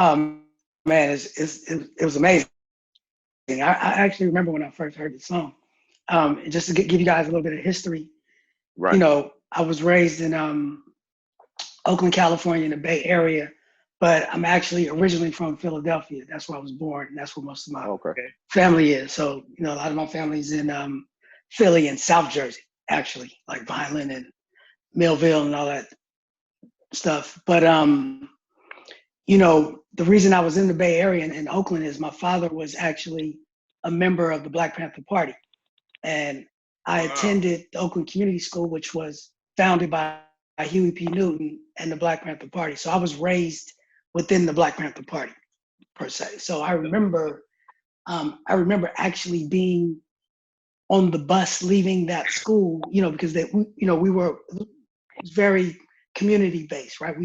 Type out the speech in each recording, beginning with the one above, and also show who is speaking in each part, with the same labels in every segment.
Speaker 1: Man, it was amazing. I actually remember when I first heard the song. Just to give you guys a little bit of history,
Speaker 2: Right.
Speaker 1: you know, I was raised in Oakland, California, in the Bay Area, but I'm actually originally from Philadelphia. That's where I was born, and that's where most of my family is. So, you know, a lot of my family's in Philly and South Jersey, actually, like Vineland and Millville and all that stuff. But you know, the reason I was in the Bay Area in Oakland is my father was actually a member of the Black Panther Party. And I attended the Oakland Community School, which was founded by Huey P. Newton and the Black Panther Party. So I was raised within the Black Panther Party, per se. So I remember actually being on the bus leaving that school, you know, because we were very community based, right?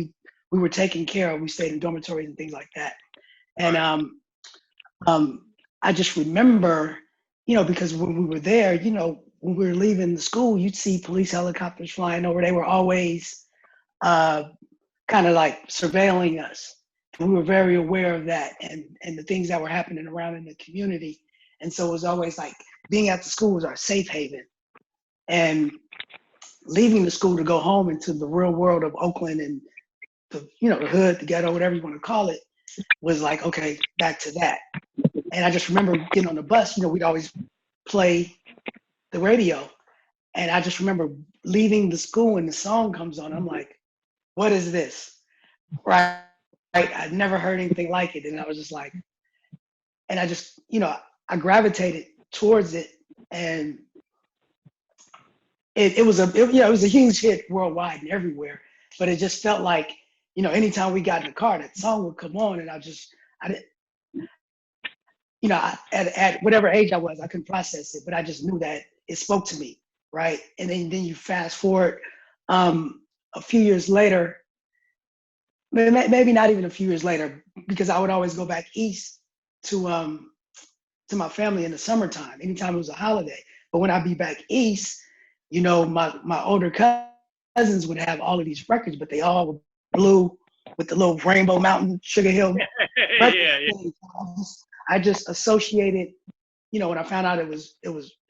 Speaker 1: We were taken care of. We stayed in dormitories and things like that. And I just remember, you know, because when we were there, you know, when we were leaving the school, you'd see police helicopters flying over. They were always kind of like surveilling us. And we were very aware of that and the things that were happening around in the community. And so it was always like being at the school was our safe haven. And leaving the school to go home into the real world of Oakland and the hood, the ghetto, whatever you want to call it, was like, okay, back to that. And I just remember getting on the bus, you know, we'd always play the radio. And I just remember leaving the school and the song comes on. I'm like, what is this? Right? I'd never heard anything like it. And I was just like, and I just, you know, I gravitated towards it. And it was a huge hit worldwide and everywhere. But it just felt like, you know, anytime we got in the car, that song would come on, and I didn't, you know, at whatever age I was, I couldn't process it, but I just knew that it spoke to me, right? And then you fast forward a few years later, maybe not even a few years later, because I would always go back east to my family in the summertime, anytime it was a holiday. But when I'd be back east, you know, my older cousins would have all of these records, but they all were blue with the little Rainbow Mountain Sugarhill.
Speaker 3: Yeah.
Speaker 1: I just associated, you know, when I found out it was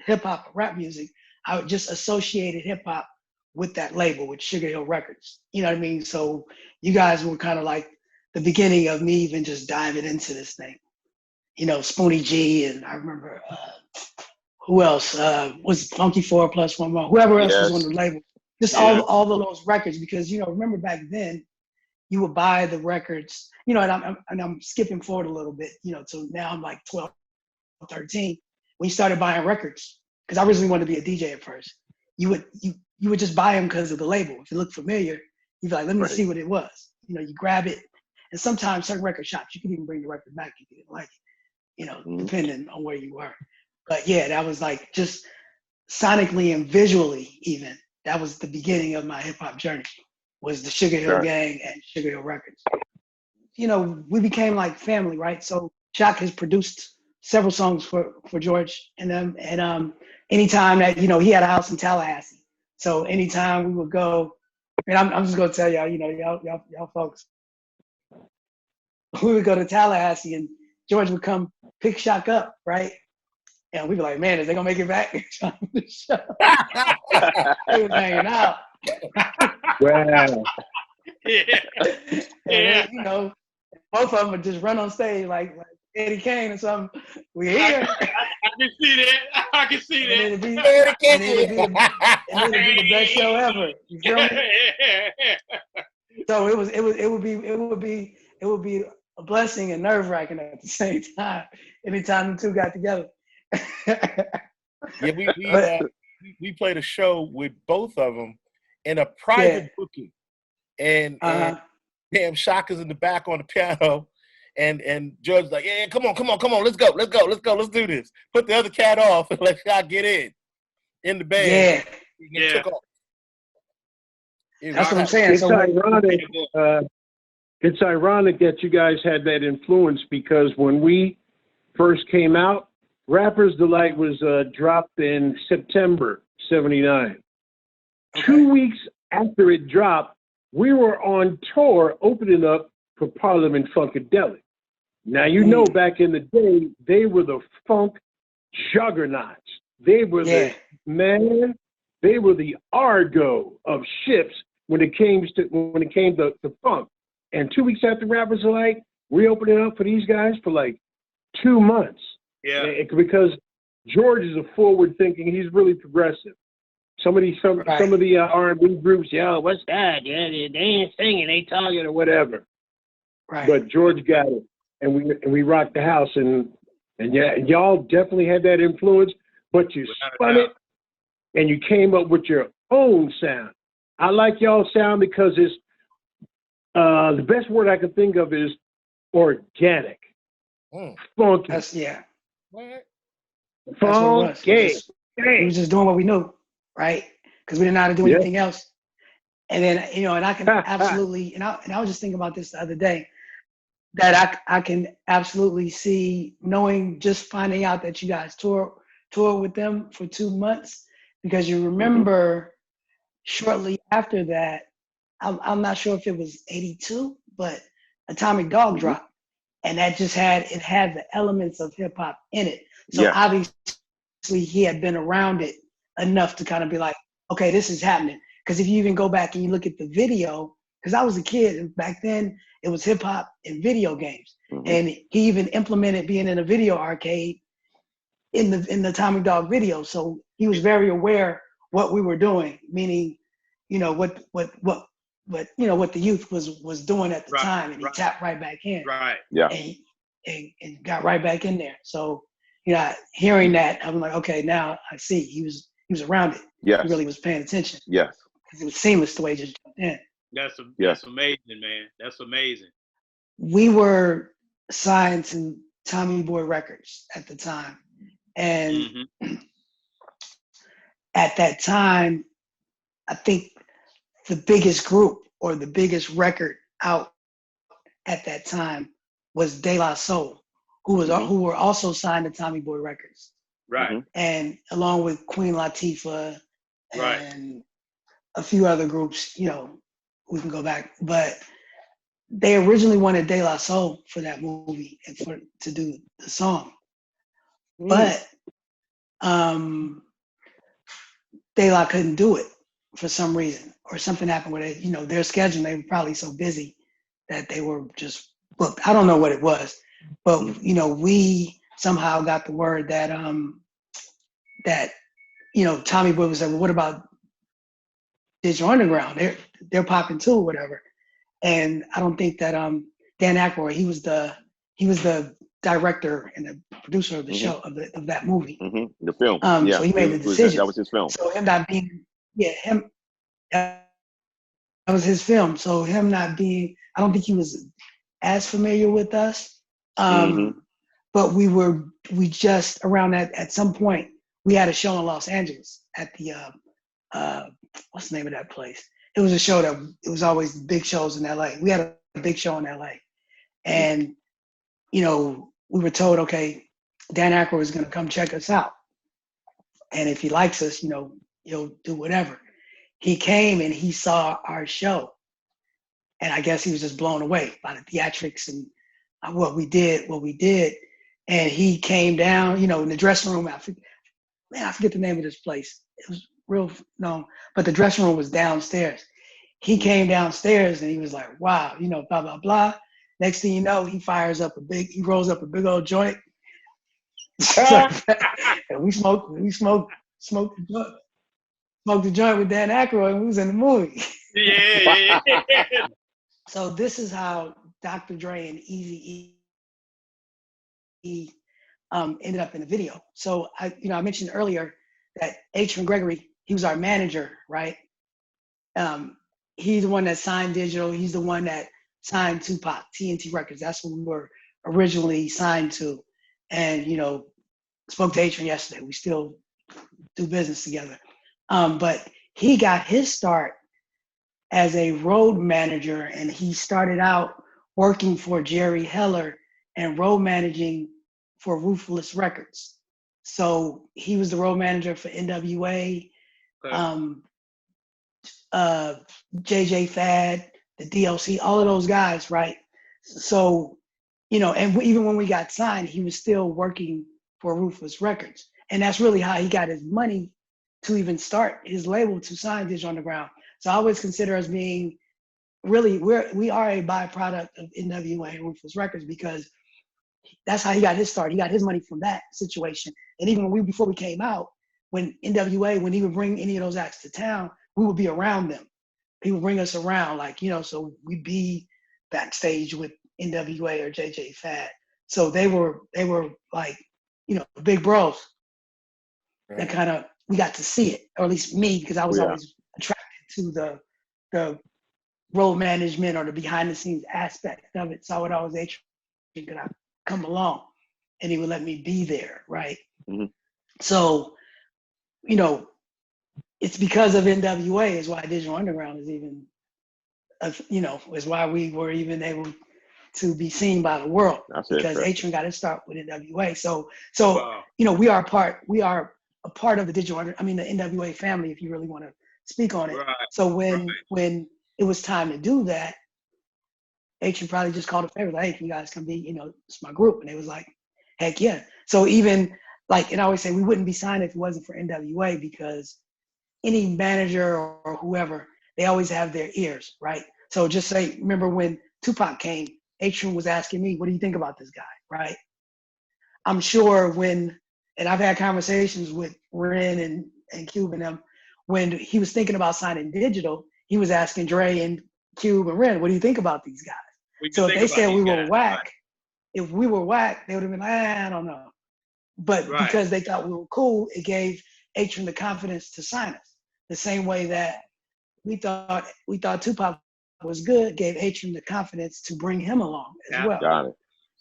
Speaker 1: hip hop, rap music, I just associated hip hop with that label, with Sugarhill Records. You know what I mean? So you guys were kind of like the beginning of me even just diving into this thing. You know, Spoonie G, and I remember who else was Funky 4 plus 1 more, whoever else was on the label. Just all of those records, because, you know, remember back then, you would buy the records, you know, and I'm skipping forward a little bit, you know, so now I'm like 12, 13. When you started buying records, because I originally wanted to be a DJ at first, you would just buy them because of the label. If it looked familiar, you'd be like, let me see what it was. You know, you grab it, and sometimes certain record shops, you could even bring the record back if you didn't like it, you know, depending on where you were. But yeah, that was like just sonically and visually even, that was the beginning of my hip hop journey, was the Sugarhill Gang and Sugarhill Records. You know, we became like family, right? So Shock has produced several songs for George and them. And anytime that, you know, he had a house in Tallahassee. So anytime we would go, and I'm just gonna tell y'all, you know, y'all folks, we would go to Tallahassee and George would come pick Shock up, right? And we'd be like, man, is they gonna make it back? They was hanging out.
Speaker 4: Wow.
Speaker 1: And, you know, both of them would just run on stage like Eddie Kane or something. We here.
Speaker 3: I can see that. I can see that.
Speaker 1: And it'd be the best show ever. You feel me? So it would be a blessing and nerve-wracking at the same time. Anytime the two got together.
Speaker 5: Yeah, we played a show with both of them in a private booking, and damn, Shock is in the back on the piano, and George's like, yeah, come on, let's go, let's do this. Put the other cat off and let Shock get in the band.
Speaker 1: Yeah.
Speaker 5: Took off.
Speaker 1: That's what I'm saying.
Speaker 4: It's ironic that you guys had that influence, because when we first came out, Rapper's Delight was dropped in September '79. 2 weeks after it dropped, we were on tour opening up for Parliament Funkadelic. Now, you know, back in the day, they were the funk juggernauts. They were the Argo of ships when it came to funk. And 2 weeks after Rappers Delight, we opened it up for these guys for like 2 months.
Speaker 3: Yeah.
Speaker 4: Because George is a forward thinking. He's really progressive. Some of the R&B groups, what's that? Yeah, they ain't singing, they talking or whatever.
Speaker 1: Right.
Speaker 4: But George got it, and we rocked the house, and y'all definitely had that influence. But you spun it, and you came up with your own sound. I like y'all's sound because it's the best word I can think of is organic, funky.
Speaker 1: Funky. We was just doing what we knew, right? Because we didn't know how to do anything else. And then, and I can absolutely, and I was just thinking about this the other day, that I can absolutely see, finding out that you guys toured with them for 2 months, because you remember shortly after that, I'm not sure if it was 82, but Atomic Dog dropped, and that just had the elements of hip hop in it. So obviously he had been around it enough to kind of be like, okay, this is happening. Because if you even go back and you look at the video, because I was a kid and back then it was hip hop and video games, and he even implemented being in a video arcade in the Atomic Dog video. So he was very aware what we were doing, meaning, what the youth was doing at the time, and he tapped right back in.
Speaker 3: Right.
Speaker 2: Yeah.
Speaker 1: And got right back in there. So, hearing that, I'm like, okay, now I see he was around it.
Speaker 2: Yes.
Speaker 1: He really was paying attention.
Speaker 2: Yes.
Speaker 1: Because it was seamless the way he just jumped in.
Speaker 3: That's amazing, man. That's amazing.
Speaker 1: We were signed to Tommy Boy Records at the time. And at that time, I think the biggest group or the biggest record out at that time was De La Soul, who were also signed to Tommy Boy Records.
Speaker 3: Right.
Speaker 1: And along with Queen Latifah and a few other groups, we can go back. But they originally wanted De La Soul for that movie and to do the song. But De La couldn't do it for some reason, or something happened with it. Their schedule, they were probably so busy that they were just booked. I don't know what it was, but we somehow got the word that Tommy Boy was like, well, what about Digital Underground? They're popping too, or whatever. And I don't think that Dan Akroyd, he was the director and the producer of the show of that movie.
Speaker 2: The film.
Speaker 1: So he made the decision.
Speaker 2: That was his film.
Speaker 1: So him not being, that was his film. So him not being, I don't think he was as familiar with us. But we just around that, at some point, we had a show in Los Angeles at the, what's the name of that place? It was a show that, it was always big shows in LA. We had a big show in LA. And, we were told, okay, Dan Akroyd is going to come check us out. And if he likes us, he'll do whatever. He came and he saw our show. And I guess he was just blown away by the theatrics and what we did. And he came down, in the dressing room. I forget the name of this place. It was real known, but the dressing room was downstairs. He came downstairs and he was like, wow, blah, blah, blah. Next thing you know, he rolls up a big old joint. And we smoked the joint with Dan Akroyd, and we was in the movie.
Speaker 3: Yeah.
Speaker 1: So this is how Dr. Dre and EasyE ended up in the video. So I mentioned earlier that H. Gregory, he was our manager, right? He's the one that signed Digital. He's the one that signed Tupac, TNT Records. That's what we were originally signed to. And, spoke to Adrian yesterday. We still do business together. But he got his start as a road manager, and he started out working for Jerry Heller and road managing for Ruthless Records. So he was the road manager for NWA, JJ Fad, the DLC, all of those guys, right? So, you know, and even when we got signed, he was still working for Ruthless Records. And that's really how he got his money to even start his label to sign Digital Underground. So I always consider us being really, we are a byproduct of NWA and Ruthless Records, because that's how he got his start. He got his money from that situation. And even before we came out, when NWA, when he would bring any of those acts to town, we would be around them. He would bring us around, like, you know, so we'd be backstage with NWA or JJ Fad. So they were like, you know, big bros. Right. That kind of, we got to see it, or at least me, because I was always attracted to the road management or the behind the scenes aspect of it. So I would always could I come along, and he would let me be there, right?
Speaker 2: Mm-hmm.
Speaker 1: So, you know, it's because of NWA is why Digital Underground is even, you know, is why we were even able to be seen by the world. That's because Atron got his start with NWA. So wow. You know, we are a part of the the NWA family, if you really want to speak on it. Right. So when it was time to do that, Atron probably just called a favor, like, hey, can you guys come be, you know, it's my group. And they was like, heck yeah. So even like, and I always say we wouldn't be signed if it wasn't for NWA, because any manager or whoever, they always have their ears, right? So just say, remember when Tupac came, Atron was asking me, what do you think about this guy, right? I'm sure and I've had conversations with Ren and Cube and them, when he was thinking about signing Digital, he was asking Dre and Cube and Ren, what do you think about these guys? So if they said we were whack, right. If we were whack, they would have been like, I don't know. But right. Because they thought we were cool, it gave Atron the confidence to sign us. The same way that we thought Tupac was good, gave Atron the confidence to bring him along as well.
Speaker 2: Got it.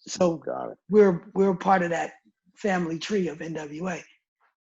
Speaker 1: So we're part of that family tree of NWA.